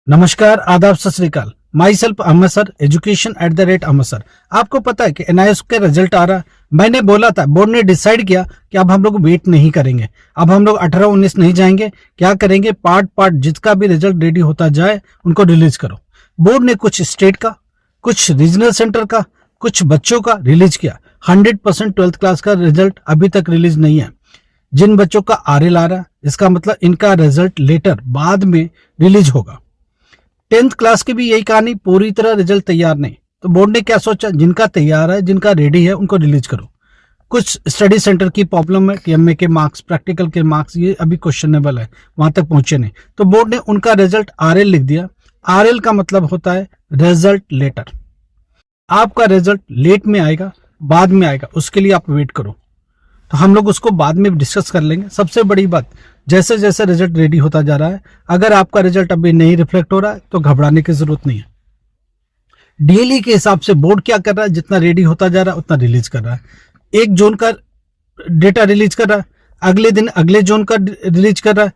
नमस्कार, आदाब, सत श्री अकाल। Myself Ahmed sir, education @अहमद सर। आपको पता है कि एनआईएस का रिजल्ट आ रहा है। मैंने बोला था, बोर्ड ने डिसाइड किया कि अब हम लोग वेट नहीं करेंगे, अब हम लोग 18-19 नहीं जाएंगे। क्या करेंगे, पार्ट जिसका भी रिजल्ट रेडी होता जाए उनको रिलीज करो। बोर्ड ने कुछ स्टेट का, कुछ रीजनल सेंटर का, कुछ बच्चों का रिलीज किया। 100% 12th क्लास का रिजल्ट अभी तक रिलीज नहीं है। जिन बच्चों का आरएल आ रहा है, इसका मतलब इनका रिजल्ट लेटर बाद में रिलीज होगा। 10th क्लास की भी यही कहानी, पूरी तरह रिजल्ट तैयार नहीं। तो बोर्ड ने क्या सोचा, जिनका तैयार है, जिनका रेडी है, उनको रिलीज करो। कुछ स्टडी सेंटर की प्रॉब्लम है, टीएमए के मार्क्स, प्रैक्टिकल के मार्क्स, ये अभी क्वेश्चनेबल है, वहां तक पहुंचे नहीं। तो बोर्ड ने उनका रिजल्ट आरएल लिख दिया। आरएल का मतलब होता है रिजल्ट लेटर। आपका रिजल्ट लेट में आएगा, बाद में आएगा, उसके लिए आप वेट करो। तो हम लोग उसको बाद में डिस्कस कर लेंगे। सबसे बड़ी बात, जैसे जैसे रिजल्ट रेडी होता जा रहा है, अगर आपका रिजल्ट अभी नहीं रिफ्लेक्ट हो रहा है तो घबराने की जरूरत नहीं है। डेली के हिसाब से बोर्ड क्या कर रहा है, जितना रेडी होता जा रहा है उतना रिलीज कर रहा है। एक जोन का डेटा रिलीज कर रहा है, अगले दिन अगले जोन का रिलीज कर रहा है।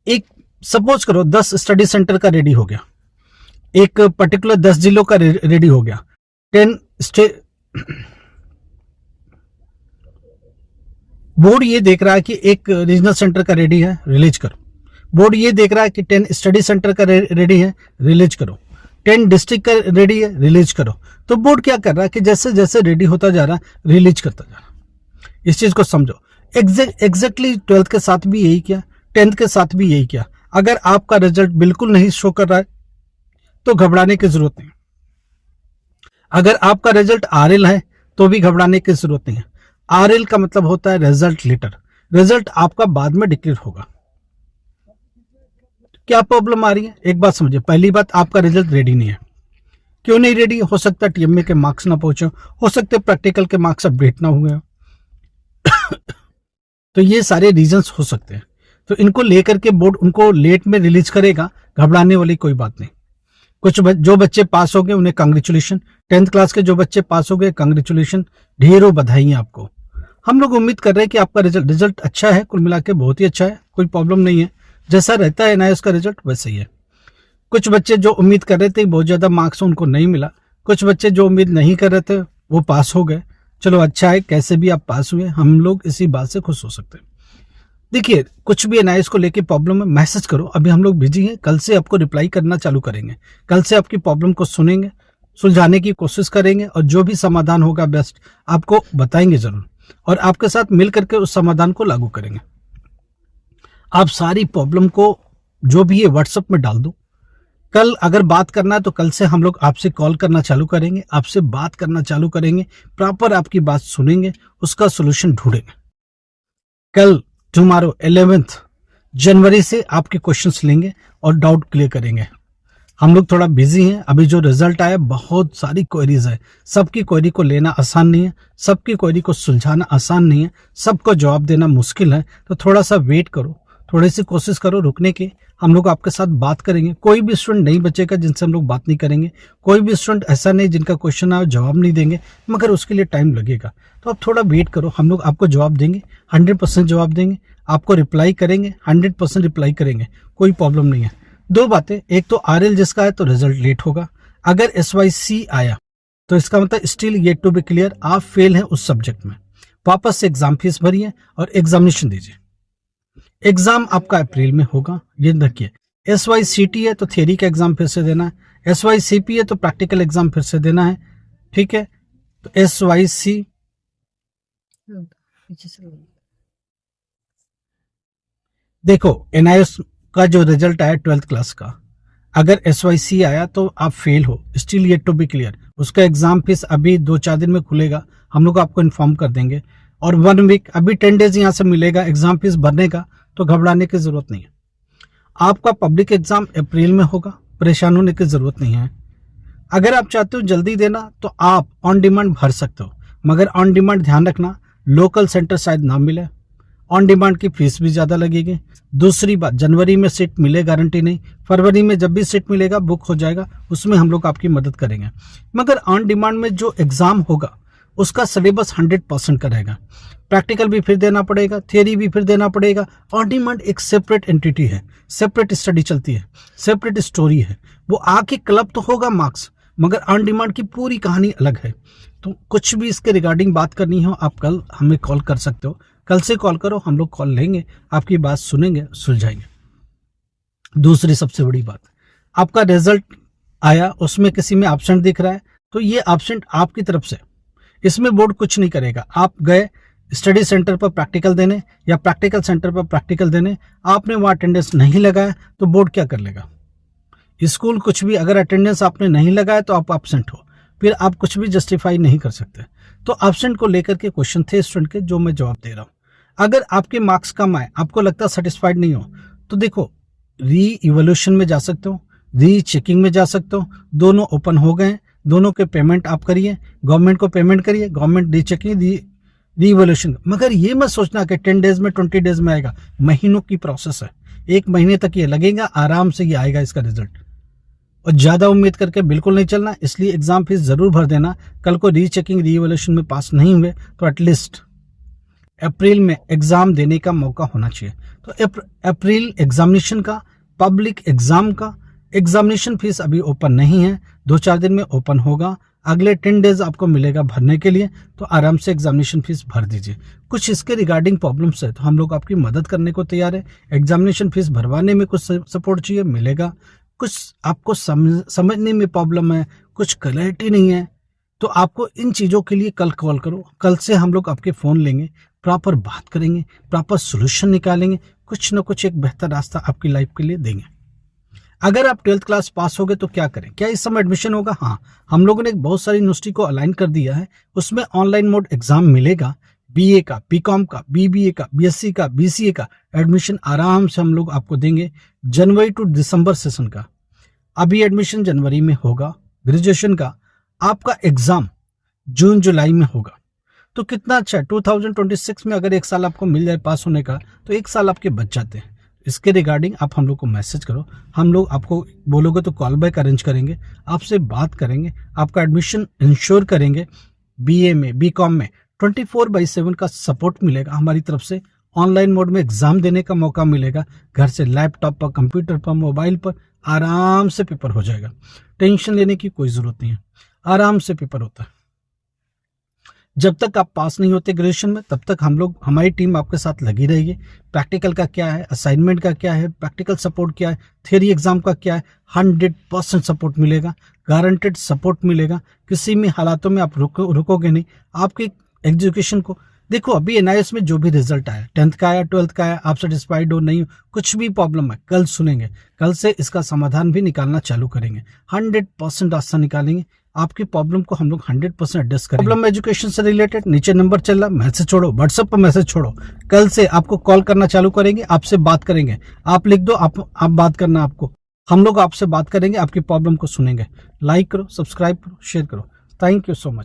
एक सपोज करो 10 स्टडी सेंटर का रेडी हो गया, एक पर्टिकुलर 10 जिलों का रेडी हो गया, 10 बोर्ड ये देख रहा है कि एक रीजनल सेंटर का रेडी है, रिलीज करो। बोर्ड ये देख रहा है कि 10 स्टडी सेंटर का रेडी है, रिलीज करो। 10 डिस्ट्रिक्ट का रेडी है, रिलीज करो। तो बोर्ड क्या कर रहा है कि जैसे जैसे रेडी होता जा रहा है, रिलीज करता जा रहा है। इस चीज को समझो। एग्जैक्टली 12th के साथ भी यही किया, 10th के साथ भी यही किया। अगर आपका रिजल्ट बिल्कुल नहीं शो कर रहा है तो घबराने की जरूरत नहीं। अगर आपका रिजल्ट आरएल है तो भी घबराने की जरूरत नहीं है। आरएल का मतलब होता है रिजल्ट लेटर। रिजल्ट आपका बाद में डिक्लेयर होगा। क्या प्रॉब्लम आ रही है, एक बात समझिए। पहली बात, आपका रिजल्ट रेडी नहीं है। क्यों नहीं रेडी? हो सकता है टीएमए के मार्क्स ना पहुंचे, हो सकते प्रैक्टिकल के मार्क्स अपडेट ना हुए तो ये सारे रीजंस हो सकते हैं। तो इनको लेकर के बोर्ड उनको लेट में रिलीज करेगा, घबराने वाली कोई बात नहीं। कुछ जो बच्चे पास हो गए उन्हें कांग्रेचुलेशन। 10th क्लास के जो बच्चे पास हो गए, कांग्रेचुलेशन, ढेरों बधाई आपको। हम लोग उम्मीद कर रहे हैं कि आपका रिजल्ट अच्छा है, कुल मिला के बहुत ही अच्छा है, कोई प्रॉब्लम नहीं है। जैसा रहता है एनआईएस का रिजल्ट वैसे ही है। कुछ बच्चे जो उम्मीद कर रहे थे बहुत ज्यादा मार्क्स उनको नहीं मिला, कुछ बच्चे जो उम्मीद नहीं कर रहे थे वो पास हो गए। चलो अच्छा है, कैसे भी आप पास हुए, हम लोग इसी बात से खुश हो सकते हैं। देखिए, कुछ भी एनआईएस को लेके प्रॉब्लम है, मैसेज करो। अभी हम लोग बिजी हैं, कल से आपको रिप्लाई करना चालू करेंगे। कल से आपकी प्रॉब्लम को सुनेंगे, सुलझाने की कोशिश करेंगे और जो भी समाधान होगा बेस्ट आपको बताएंगे जरूर, और आपके साथ मिल करके उस समाधान को लागू करेंगे। आप सारी प्रॉब्लम को जो भी है व्हाट्सएप में डाल दो। कल अगर बात करना है तो कल से हम लोग आपसे कॉल करना चालू करेंगे, आपसे बात करना चालू करेंगे, प्रॉपर आपकी बात सुनेंगे, उसका सोल्यूशन ढूंढेंगे। कल टुमारो 11th जनवरी से आपके क्वेश्चंस लेंगे और डाउट क्लियर करेंगे। हम लोग थोड़ा बिजी हैं, अभी जो रिजल्ट आया बहुत सारी क्वेरीज है, सबकी क्वेरी को लेना आसान नहीं है, सबकी क्वेरी को सुलझाना आसान नहीं है, सबको जवाब देना मुश्किल है। तो थोड़ा सा वेट करो, थोड़ी सी कोशिश करो रुकने की। हम लोग आपके साथ बात करेंगे। कोई भी स्टूडेंट नहीं बचेगा जिनसे हम लोग बात नहीं करेंगे, कोई भी स्टूडेंट ऐसा नहीं जिनका क्वेश्चन आए जवाब नहीं देंगे, मगर उसके लिए टाइम लगेगा। तो आप थोड़ा वेट करो, हम लोग आपको जवाब देंगे, 100% जवाब देंगे, आपको रिप्लाई करेंगे, 100% रिप्लाई करेंगे, कोई प्रॉब्लम नहीं है। दो बातें, एक तो आरएल जिसका है तो रिजल्ट लेट होगा। अगर SYC आया तो इसका मतलब still yet to be clear, आप फेल हैं उस सब्जेक्ट में। वापस से एग्जाम फीस भरिए और एग्जामिनेशन दीजिए। एग्जाम आपका अप्रैल में होगा, ये देखिए। SYCT है तो थियरी का एग्जाम फिर से देना है, SYCP है तो प्रैक्टिकल एग्जाम फिर से देना है, ठीक है। तो SYC देखो, एनआईएस का जो रिजल्ट आया 12th क्लास का, अगर SYC आया तो आप फेल हो, still yet to be clear. उसका एग्जाम फीस अभी 2-4 दिन में खुलेगा, हम लोग आपको इन्फॉर्म कर देंगे। और 1 वीक, अभी 10 डेज यहाँ से मिलेगा एग्जाम फीस भरने का, तो घबराने की जरूरत नहीं है। आपका पब्लिक एग्जाम अप्रैल में होगा, परेशान होने की जरूरत नहीं है। अगर आप चाहते हो जल्दी देना तो आप ऑन डिमांड भर सकते हो, मगर ऑन डिमांड ध्यान रखना लोकल सेंटर शायद ना मिले, ऑन डिमांड की फीस भी ज्यादा लगेगी। दूसरी बात, जनवरी में सीट मिले गारंटी नहीं, फरवरी में जब भी सीट मिलेगा बुक हो जाएगा, उसमें हम लोग आपकी मदद करेंगे। मगर ऑन डिमांड में जो एग्जाम होगा उसका सिलेबस 100% का रहेगा। प्रैक्टिकल भी फिर देना पड़ेगा, थियरी भी फिर देना पड़ेगा। ऑन डिमांड एक सेपरेट एंटिटी है, सेपरेट स्टडी चलती है, सेपरेट स्टोरी है। वो आके क्लब तो होगा मार्क्स, मगर ऑन डिमांड की पूरी कहानी अलग है। तो कुछ भी इसके रिगार्डिंग बात करनी हो, आप कल हमें कॉल कर सकते हो। कल से कॉल करो, हम लोग कॉल लेंगे, आपकी बात सुनेंगे, सुलझाएंगे। दूसरी सबसे बड़ी बात, आपका रिजल्ट आया, उसमें किसी में एब्सेंट दिख रहा है, तो ये एब्सेंट आपकी तरफ से, इसमें बोर्ड कुछ नहीं करेगा। आप गए स्टडी सेंटर पर प्रैक्टिकल देने या प्रैक्टिकल सेंटर पर प्रैक्टिकल देने, आपने वहाँ अटेंडेंस नहीं लगाया तो बोर्ड क्या कर लेगा? स्कूल कुछ भी, अगर अटेंडेंस आपने नहीं लगाया तो आप एब्सेंट हो, फिर आप कुछ भी जस्टिफाई नहीं कर सकते। तो एब्सेंट को लेकर के क्वेश्चन थे स्टूडेंट के, जो मैं जवाब दे रहा हूँ। अगर आपके मार्क्स कम आए, आपको लगता है सेटिस्फाइड नहीं हो, तो देखो री इवोल्यूशन में जा सकते हो, री चेकिंग में जा सकते हो। दोनों ओपन हो गए, दोनों के पेमेंट आप करिए, गवर्नमेंट को पेमेंट करिए, गवर्नमेंट री चेकिंग री इवोल्यूशन। मगर ये मत सोचना कि 10 डेज में 20 डेज में आएगा, महीनों की प्रोसेस है। 1 महीने तक ये लगेगा, आराम से ये आएगा इसका रिजल्ट। और ज्यादा उम्मीद करके बिल्कुल नहीं चलना, इसलिए एग्जाम फीस जरूर भर देना। कल को री चेकिंग री इवोल्यूशन में पास नहीं हुए तो एटलीस्ट अप्रैल में एग्जाम देने का मौका होना चाहिए। तो अप्रैल एग्जामिनेशन का, पब्लिक एग्जाम का एग्जामिनेशन फीस अभी ओपन नहीं है, 2-4 दिन में ओपन होगा। अगले 10 डेज आपको मिलेगा भरने के लिए, तो आराम से एग्जामिनेशन फीस भर दीजिए। कुछ इसके रिगार्डिंग प्रॉब्लम्स है तो हम लोग आपकी मदद करने को तैयार है। एग्जामिनेशन फीस भरवाने में कुछ सपोर्ट चाहिए, मिलेगा। कुछ आपको समझने में प्रॉब्लम है, कुछ क्लैरिटी नहीं है, तो आपको इन चीज़ों के लिए कल कॉल करो। कल से हम लोग आपके फ़ोन लेंगे, प्रॉपर बात करेंगे, प्रॉपर सोल्यूशन निकालेंगे, कुछ ना कुछ एक बेहतर रास्ता आपकी लाइफ के लिए देंगे। अगर आप 12th क्लास पास हो गए तो क्या करें? क्या इस समय एडमिशन होगा? हाँ, हम लोगों ने बहुत सारी यूनिवर्सिटी को अलाइन कर दिया है, उसमें ऑनलाइन मोड एग्जाम मिलेगा। बीए का, बीकॉम का, बीबीए का, बीएससी का, बीसीए का एडमिशन आराम से हम लोग आपको देंगे। जनवरी टू दिसंबर सेशन का, अभी एडमिशन जनवरी में होगा। ग्रेजुएशन का आपका एग्जाम जून जुलाई में होगा। तो कितना अच्छा है, 2026 में अगर 1 साल आपको मिल जाए पास होने का, तो 1 साल आपके बच जाते हैं। इसके रिगार्डिंग आप हम लोग को मैसेज करो, हम लोग आपको बोलोगे तो कॉल बैक अरेंज करेंगे, आपसे बात करेंगे, आपका एडमिशन इंश्योर करेंगे। बीए में, बीकॉम में 24/7 का सपोर्ट मिलेगा हमारी तरफ से। ऑनलाइन मोड में एग्जाम देने का मौका मिलेगा, घर से लैपटॉप पर, कंप्यूटर पर, मोबाइल पर आराम से पेपर हो जाएगा। टेंशन लेने की कोई जरूरत नहीं है, आराम से पेपर होता है। जब तक आप पास नहीं होते ग्रेजुएशन में, तब तक हम लोग, हमारी टीम आपके साथ लगी रहेगी। प्रैक्टिकल का क्या है, असाइनमेंट का क्या है, प्रैक्टिकल सपोर्ट क्या है, थियरी एग्जाम का क्या है, 100% सपोर्ट मिलेगा, गारंटेड सपोर्ट मिलेगा। किसी भी हालातों में आप रुकोगे नहीं। आपके एजुकेशन को देखो, अभी एनआईएस में जो भी रिजल्ट आया, 10th का आया, 12th का आया, आप सेटिस्फाइड हो नहीं हो, कुछ भी प्रॉब्लम है, कल सुनेंगे। कल से इसका समाधान भी निकालना चालू करेंगे, 100% रास्ता निकालेंगे। आपकी प्रॉब्लम को हम लोग 100% एडजस्ट करेंगे। प्रॉब्लम एजुकेशन से रिलेटेड नीचे नंबर चल रहा, मैसेज छोड़ो, व्हाट्सएप पर मैसेज छोड़ो। कल से आपको कॉल करना चालू करेंगे, आपसे बात करेंगे। आप लिख दो, आप बात करना, आपको हम लोग आपसे बात करेंगे, आपकी प्रॉब्लम को सुनेंगे। लाइक करो, सब्सक्राइब करो, शेयर करो। Thank you so much.